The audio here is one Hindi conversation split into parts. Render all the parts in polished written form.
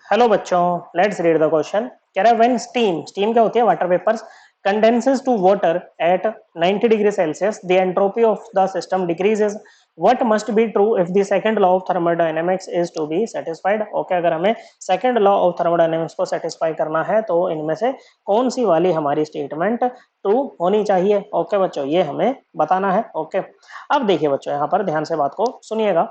हेलो बच्चों, लेट्स रीड द क्वेश्चन। कह रहा है व्हेन स्टीम स्टीम क्या होती है, water vapours condenses to water at 90 degree Celsius the entropy of the system decreases. What must be true if the second law of thermodynamics is to be satisfied. Okay, अगर हमें सेकंड लॉ ऑफ थर्मोडायनेमिक्स को सेटिस्फाई करना है तो इनमें से कौन सी वाली हमारी स्टेटमेंट ट्रू होनी चाहिए। ओके बच्चों, ये हमें बताना है। ओके, अब देखिए बच्चों, यहाँ पर ध्यान से बात को सुनिएगा।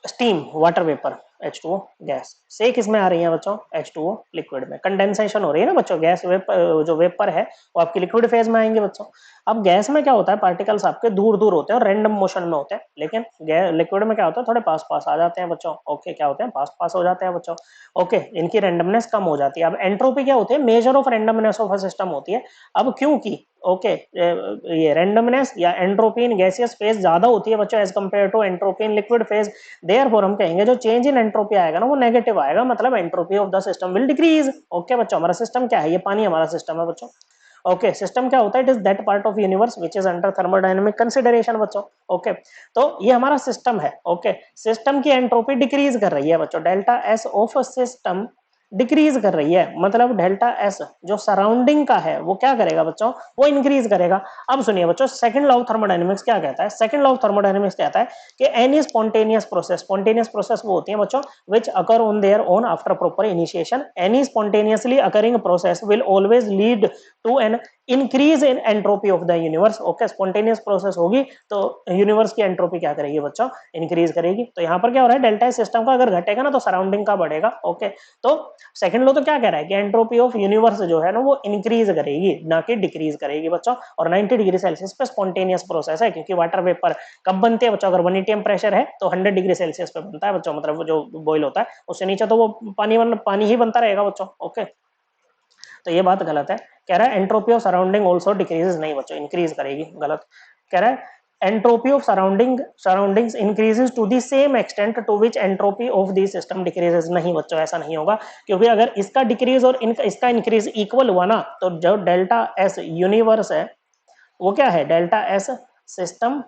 Steam water vapour H2O gas से किस में आ रही है बच्चों, H2O लिक्विड में कंडेंसेशन हो रही है ना बच्चों। गैस वेपर जो वेपर है वो आपकी लिक्विड फेज में आएंगे बच्चों। अब गैस में क्या होता है, पार्टिकल्स आपके दूर दूर होते हैं और रैंडम मोशन में होते हैं, लेकिन लिक्विड में क्या होता है, थोड़े पास पास आ जाते हैं बच्चों। ओके, क्या होते हैं, पास पास हो जाते हैं बच्चों। ओके, इनकी रैंडमनेस कम हो जाती है। अब एंट्रोपी क्या होती है, measure of randomness of a system होती है। अब क्योंकि ओके ये रैंडमनेस या एंट्रोपी इन गैसियस फेज ज्यादा होती है बच्चों as compared to entropy in liquid phase, therefore हम कहेंगे जो चेंज इन एंट्रोपी आएगा ना वो नेगेटिव आएगा, मतलब entropy of the system will decrease. Okay बच्चों, हमारा सिस्टम क्या है, ये पानी हमारा सिस्टम है बच्चों। ओके, सिस्टम क्या होता है, it is that part of universe which is under thermodynamic consideration बच्चों। ओके, तो ये हमारा सिस्टम है। ओके, सिस्टम की एंट्रोपी डिक्रीज कर रही है बच्चों, delta S of system decrease कर रही है, मतलब डेल्टा एस जो सराउंडिंग का है वो क्या करेगा बच्चों, वो इंक्रीज करेगा। अब सुनिए बच्चों, सेकंड लॉ ऑफ थर्मोडायनेमिक्स क्या कहता है, सेकंड लॉ ऑफ थर्मोडायनेमिक्स कहता है कि एनी स्पॉन्टेनियस प्रोसेस वो होती है बच्चों which occur on their own after proper initiation. Any spontaneously occurring process will always lead to an increase in entropy of the universe. Okay, spontaneous process होगी तो यूनिवर्स की एंट्रोपी क्या करेगी बच्चों, इंक्रीज करेगी। तो यहाँ पर क्या हो रहा है, डेल्टा सिस्टम का अगर घटेगा ना तो सराउंडिंग का बढ़ेगा। ओके, तो सेकंड लॉ तो क्या कह रहा है कि एंट्रोपी ऑफ यूनिवर्स जो है ना वो इंक्रीज करेगी ना कि डिक्रीज करेगी बच्चों। और 90 डिग्री सेल्सियस पे स्पॉन्टेनियस प्रोसेस है, क्योंकि वाटर वेपर कब बनते हैं बच्चों, अगर 1 atm प्रेशर है तो 100 डिग्री सेल्सियस पे बनता है बच्चों, मतलब जो बॉईल होता है उससे नीचे तो वो पानी ही बनता रहेगा बच्चों। ओके, तो ये बात गलत है। कह रहा है entropy of surrounding also decreases, नहीं बच्चों इंक्रीज करेगी, गलत। कह रहा है entropy of surroundings increases to the same extent to which entropy of the system decreases, नहीं बच्चों ऐसा नहीं होगा, क्योंकि अगर इसका डिक्रीज और इसका इंक्रीज इक्वल हुआ ना तो जो डेल्टा एस यूनिवर्स है वो क्या है, delta S system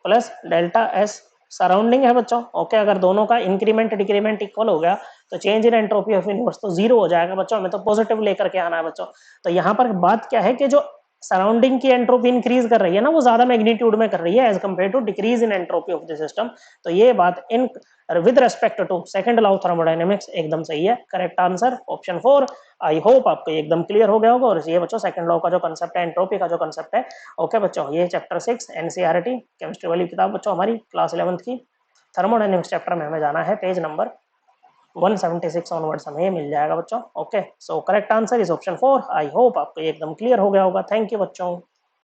plus delta S surrounding है बच्चों। ओके, अगर दोनों का इंक्रीमेंट डिक्रीमेंट इक्वल हो गया तो change in entropy of universe तो जीरो हो जाएगा बच्चों, हमें तो पॉजिटिव लेकर के आना है बच्चों। तो यहाँ पर बात क्या है कि जो सराउंडिंग की एंट्रोपी इंक्रीज कर रही है ना वो ज्यादा मैग्नीट्यूड में कर रही है as compared to decrease in entropy of the system. तो ये बात in with respect to second law of thermodynamics एकदम सही है। Correct answer option 4। आई होप आपको एकदम क्लियर हो गया होगा। और ये बच्चों सेकंड लॉ का जो कंसेप्ट है, एंट्रोपी का जो कंसेप्ट है। ओके बच्चों, ये चैप्टर 6 एनसीईआरटी केमिस्ट्री वाली किताब बच्चों हमारी क्लास 11th की थर्मोडायनेमिक्स चैप्टर में हमें जाना है, पेज नंबर 176 ऑनवर्ड्स हमें मिल जाएगा बच्चों। Okay, so correct answer is option 4। आई होप आपको एकदम क्लियर हो गया होगा। थैंक यू बच्चों।